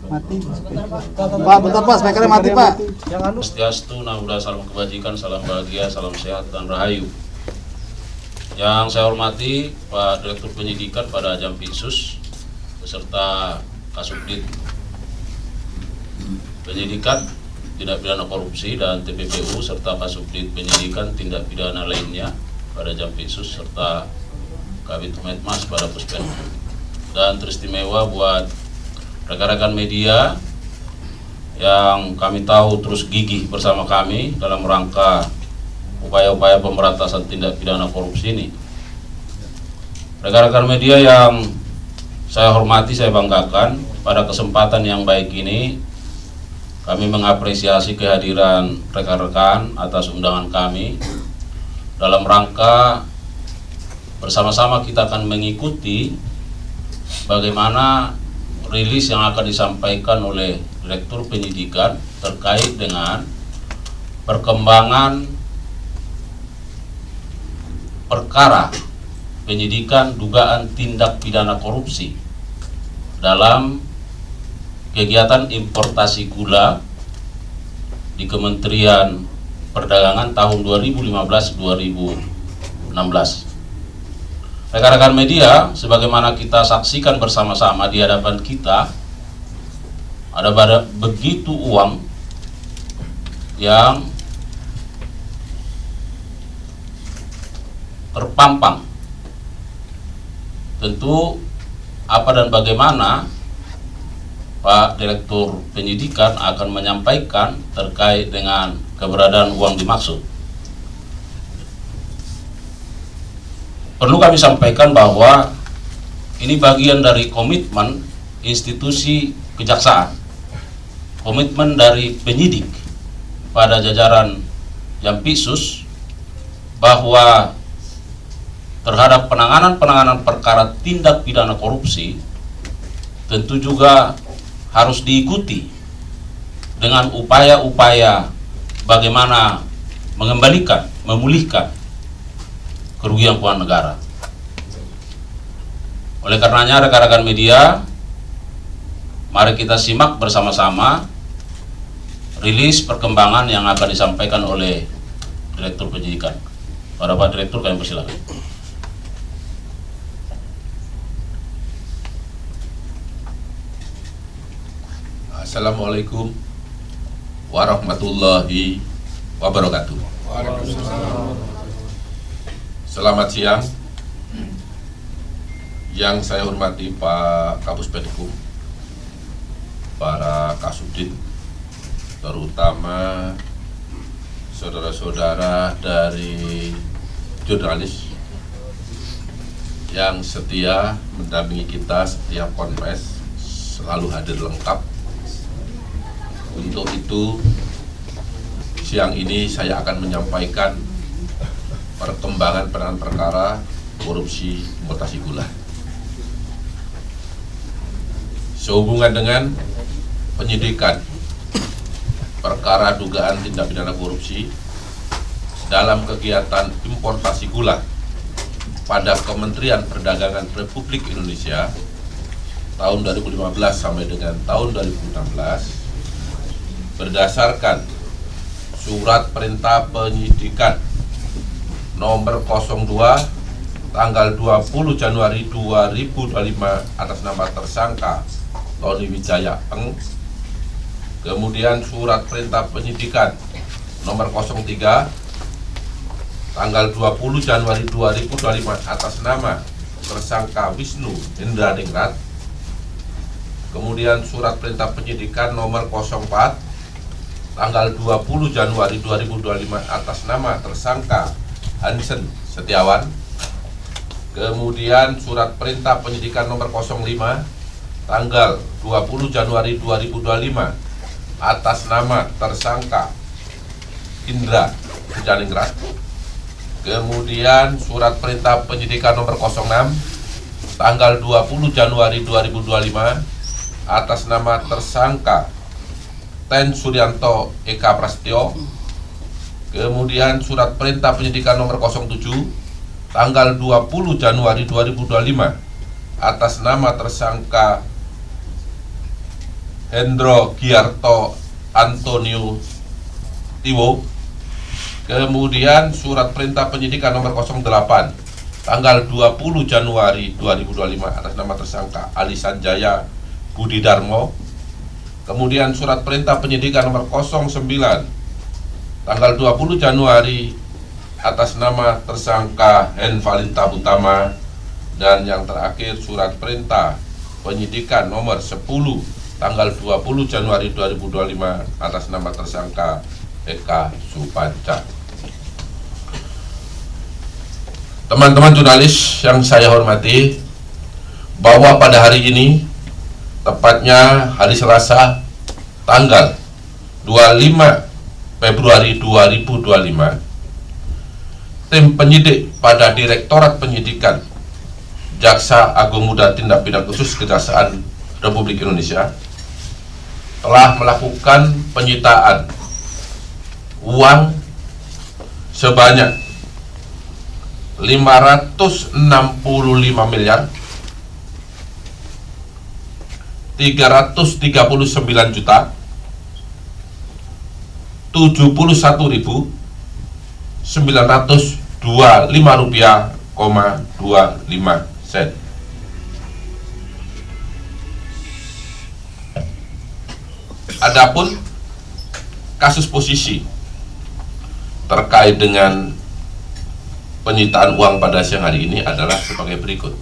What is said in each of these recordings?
Mati. Pak, bentar Pak, speakernya mati Pak. Swastiastu, Namo Buddhaya, salam kebajikan, salam bahagia, salam sehat dan rahayu. Yang saya hormati Pak Direktur Penyidikan pada Jampitsus beserta Kasubdit Penyidikan Tindak Pidana Korupsi dan TPPU serta Kasubdit Penyidikan Tindak Pidana lainnya pada Jampitsus serta Kabid Humas pada Puspen. Dan teristimewa buat rekan-rekan media yang kami tahu terus gigih bersama kami dalam rangka upaya-upaya pemberantasan tindak pidana korupsi ini. Rekan-rekan media yang saya hormati, saya banggakan, pada kesempatan yang baik ini kami mengapresiasi kehadiran rekan-rekan atas undangan kami dalam rangka bersama-sama kita akan mengikuti bagaimana rilis yang akan disampaikan oleh Direktur Penyidikan terkait dengan perkembangan perkara penyidikan dugaan tindak pidana korupsi dalam kegiatan importasi gula di Kementerian Perdagangan tahun 2015-2016. Rekan-rekan media, sebagaimana kita saksikan bersama-sama di hadapan kita, ada begitu uang yang terpampang. Tentu apa dan bagaimana Pak Direktur Penyidikan akan menyampaikan terkait dengan keberadaan uang dimaksud. Perlu kami sampaikan bahwa ini bagian dari komitmen institusi kejaksaan, komitmen dari penyidik pada jajaran Jampitsus bahwa terhadap penanganan perkara tindak pidana korupsi tentu juga harus diikuti dengan upaya-upaya bagaimana mengembalikan, memulihkan kerugian keuangan negara. Oleh karenanya rekan-rekan media, mari kita simak bersama-sama rilis perkembangan yang akan disampaikan oleh Direktur Penyidikan. Pada Pak Direktur, kami persilakan. Assalamualaikum warahmatullahi wabarakatuh. Selamat siang. Yang saya hormati Pak Kapus Penkum, para Kasubdit, terutama saudara-saudara dari jurnalis yang setia mendampingi kita setiap konfes, selalu hadir lengkap. Untuk itu, siang ini saya akan menyampaikan perkembangan penanganan perkara korupsi importasi gula. Sehubungan dengan penyidikan perkara dugaan tindak pidana korupsi dalam kegiatan importasi gula pada Kementerian Perdagangan Republik Indonesia tahun 2015 sampai dengan tahun 2016 berdasarkan Surat Perintah Penyidikan nomor 02 tanggal 20 Januari 2025 atas nama tersangka Tony Wijaya Eng. Kemudian Surat Perintah Penyidikan nomor 03 tanggal 20 Januari 2025 atas nama tersangka Wisnu Hendra Dingrat. Kemudian Surat Perintah Penyidikan nomor 04 tanggal 20 Januari 2025 atas nama tersangka Hansen Setiawan. Kemudian Surat Perintah Penyidikan nomor 05 tanggal 20 Januari 2025 atas nama tersangka Indra Pujaningrat. Kemudian Surat Perintah Penyidikan nomor 06 tanggal 20 Januari 2025 atas nama tersangka Ten Suryanto Eka Prasetyo. Kemudian Surat Perintah Penyidikan nomor 07 tanggal 20 Januari 2025 atas nama tersangka Hendro Giarto Antonio Tiwo. Kemudian surat perintah penyidikan nomor 08 tanggal 20 Januari 2025 atas nama tersangka Ali Sanjaya Budi Darmo. Kemudian surat perintah penyidikan nomor 09 tanggal 20 Januari atas nama tersangka Henvalita Utama. Dan yang terakhir surat perintah penyidikan nomor 10 tanggal 20 Januari 2025 atas nama tersangka Eka Supanca. Teman-teman jurnalis yang saya hormati, bahwa pada hari ini, tepatnya hari Selasa tanggal 25 Februari 2025, tim penyidik pada Direktorat Penyidikan Jaksa Agung Muda Tindak Pidana Khusus Kejaksaan Republik Indonesia telah melakukan penyitaan uang sebanyak 565 miliar 339 juta 71.925 rupiah, 25 sen. Adapun kasus posisi terkait dengan penyitaan uang pada siang hari ini adalah sebagai berikut.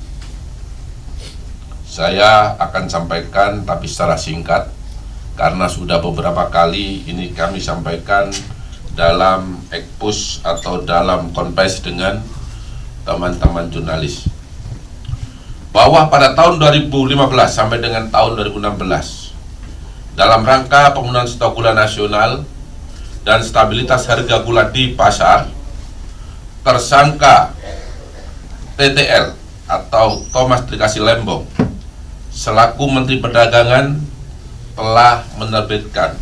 Saya akan sampaikan tapi secara singkat karena sudah beberapa kali ini kami sampaikan dalam ekspos atau dalam konvers dengan teman-teman jurnalis, bahwa pada tahun 2015 sampai dengan tahun 2016 dalam rangka pemenuhan stok gula nasional dan stabilitas harga gula di pasar, tersangka TTL atau Thomas Trikasih Lembong selaku Menteri Perdagangan telah menerbitkan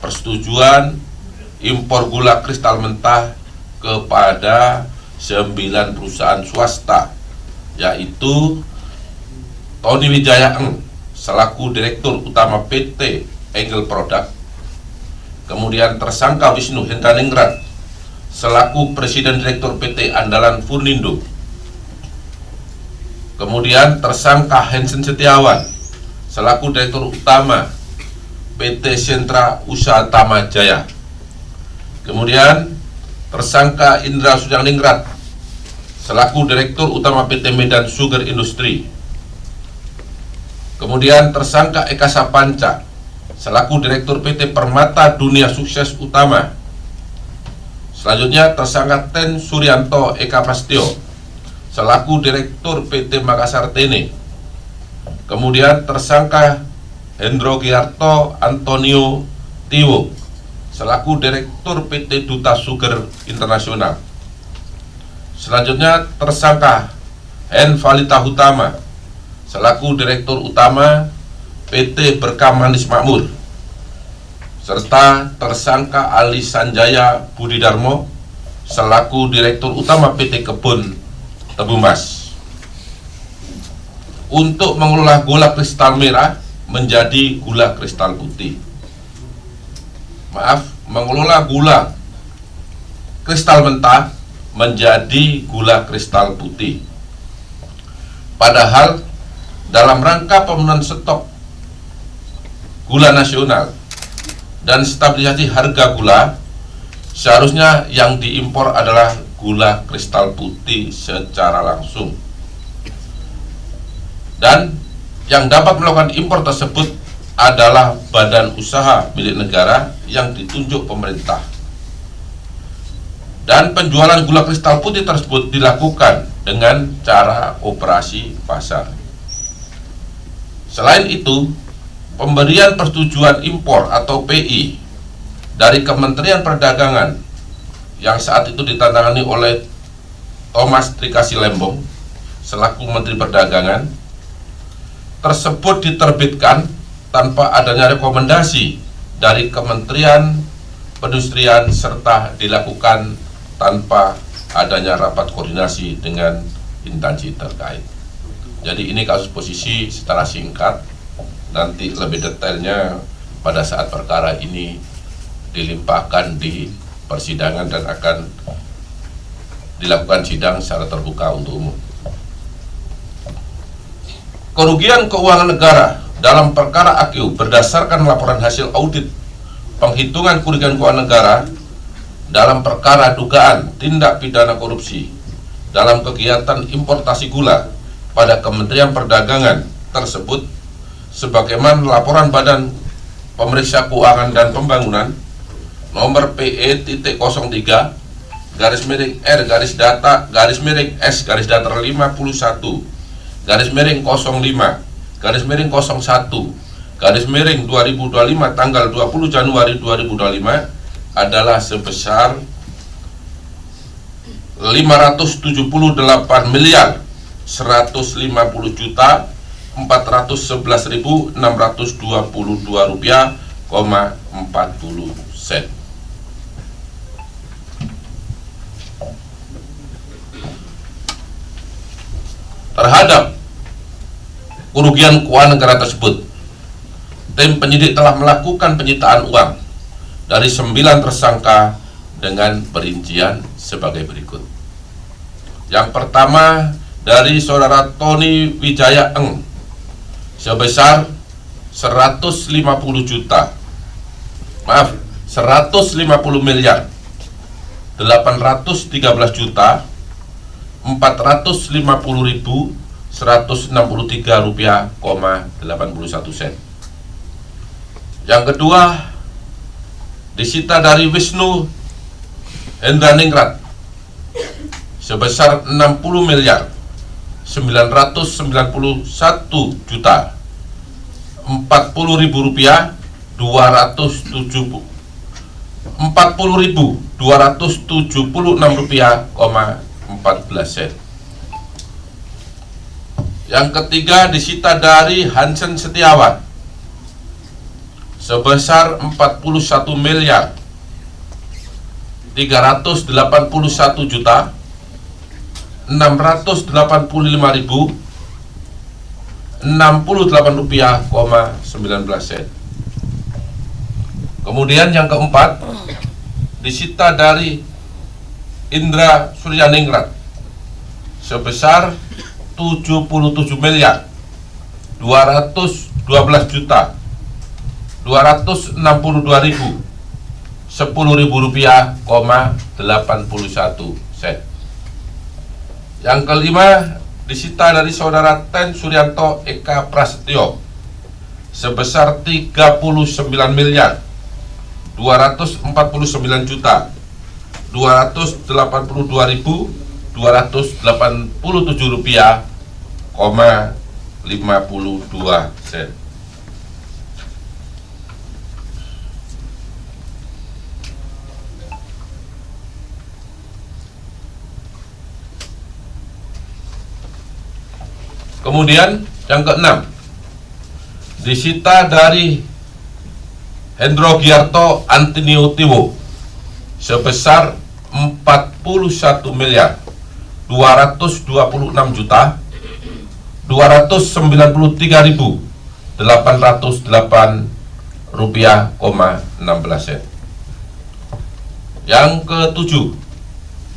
persetujuan impor gula kristal mentah kepada 9 perusahaan swasta, yaitu Tony Wijaya Eng selaku Direktur Utama PT Engel Product, kemudian tersangka Wisnu Hendraningrat selaku Presiden Direktur PT Andalan Furnindo, kemudian tersangka Hensen Setiawan selaku Direktur Utama PT Sentra Usaha Tama Jaya, kemudian tersangka Indra Sujaningrat selaku Direktur Utama PT Medan Sugar Industry, kemudian tersangka Eka Sapanca selaku Direktur PT Permata Dunia Sukses Utama. Selanjutnya tersangka Ten Suryanto Eka Prasetyo selaku Direktur PT Makassar Tene. Kemudian tersangka Hendro Giarto Antonio Tiwo selaku Direktur PT Duta Sugar Internasional. Selanjutnya tersangka Henvalita Utama selaku Direktur Utama PT Berkah Manis Makmur, serta tersangka Ali Sanjaya Budi Darmo selaku Direktur Utama PT Kebun Tebu Mas, untuk mengelola gula kristal merah menjadi gula kristal putih. Mengelola gula kristal mentah menjadi gula kristal putih. Padahal dalam rangka pemenuhan stok gula nasional dan stabilisasi harga gula, seharusnya yang diimpor adalah gula kristal putih secara langsung. Dan yang dapat melakukan impor tersebut adalah badan usaha milik negara yang ditunjuk pemerintah. Dan penjualan gula kristal putih tersebut dilakukan dengan cara operasi pasar. Selain itu, pemberian persetujuan impor atau PI dari Kementerian Perdagangan yang saat itu ditandatangani oleh Thomas Trikasih Lembong selaku Menteri Perdagangan tersebut diterbitkan tanpa adanya rekomendasi dari Kementerian Perindustrian serta dilakukan tanpa adanya rapat koordinasi dengan instansi terkait. Jadi ini kasus posisi secara singkat nanti lebih detailnya pada saat perkara ini dilimpahkan di persidangan dan akan dilakukan sidang secara terbuka untuk umum. Kerugian keuangan negara dalam perkara AKU berdasarkan laporan hasil audit penghitungan kerugian keuangan negara dalam perkara dugaan tindak pidana korupsi dalam kegiatan importasi gula pada Kementerian Perdagangan tersebut sebagaimana laporan Badan Pemeriksa Keuangan dan Pembangunan nomor PE.03 garis miring R garis data garis miring S garis datar 51 garis miring 05 garis miring 01 garis miring 2025 tanggal 20 Januari 2025 adalah sebesar 578 miliar 150 juta 411.622 rupiah, 40 sen. Terhadap kerugian keuangan negara tersebut, tim penyidik telah melakukan penyitaan uang dari 9 tersangka dengan perincian sebagai berikut. Yang pertama dari saudara Tony Wijaya Eng sebesar 150 miliar 813 juta 450.163 rupiah, 81 sen. Yang kedua disita dari Wisnu Hendraningrat sebesar 60 miliar 991 juta 40.000 rupiah 40.276 rupiah, 14 sen. Yang ketiga disita dari Hansen Setiawan sebesar 41 miliar 381 juta 685.068 rupiah, 19 sen. Kemudian yang keempat disita dari Indra Suryaningrat sebesar 77 miliar 212 juta 262.010 rupiah, 81 sen. Yang kelima disita dari saudara Ten Suryanto Eka Prasetyo sebesar 39 miliar 249 juta 282.287 rupiah, 52 sen. Kemudian yang keenam disita dari Hendro Giarto Antinio Tiwo sebesar 41 miliar 226 juta 293.808 rupiah, 16 sen. Yang ketujuh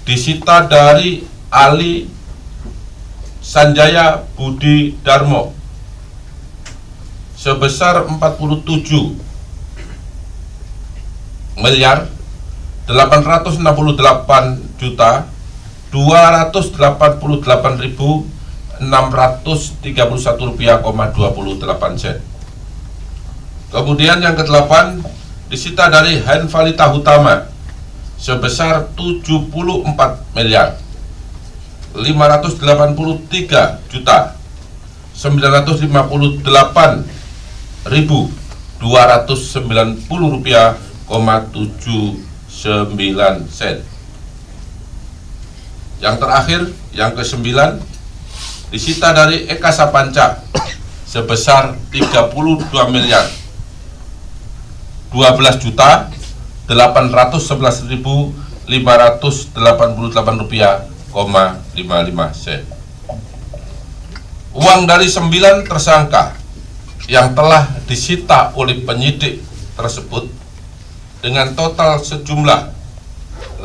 disita dari Ali Sanjaya Budi Darmo sebesar 47 miliar 868 juta 288.631 rupiah, 28 sen. Kemudian yang ke-8 disita dari Henvalita Hutama sebesar 74 miliar 583 juta 958.290 rupiah, 79 sen. Yang terakhir, yang ke-9 disita dari Eka Sapanca sebesar 32 miliar 12 juta 811.588 rupiah, 55 sen. Uang dari 9 tersangka yang telah disita oleh penyidik tersebut dengan total sejumlah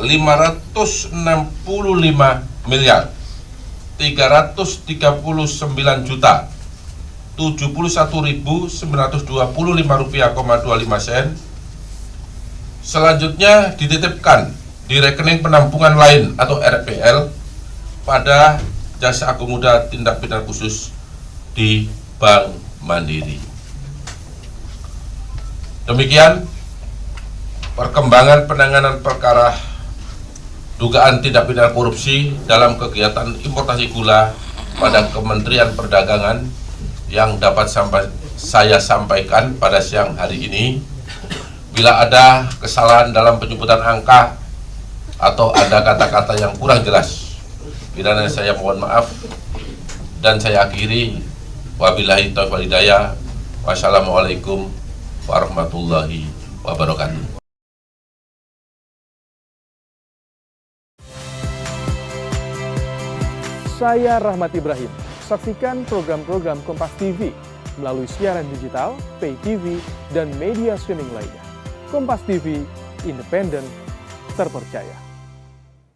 565 miliar 339 juta 71.925,25 sen. Selanjutnya dititipkan di rekening penampungan lain atau RPL pada Jaksa Agung Muda Tindak Pidana Khusus di Bank Mandiri. Demikian perkembangan penanganan perkara dugaan tindak pidana korupsi dalam kegiatan importasi gula pada Kementerian Perdagangan yang dapat saya sampaikan pada siang hari ini. Bila ada kesalahan dalam penyebutan angka atau ada kata-kata yang kurang jelas, kiranya saya mohon maaf dan saya akhiri. Wabillahi taufiq wal hidayah. Wassalamualaikum warahmatullahi wabarakatuh. Saya Rahmat Ibrahim. Saksikan program-program Kompas TV melalui siaran digital, pay TV, dan media streaming lainnya. Kompas TV, independen, terpercaya.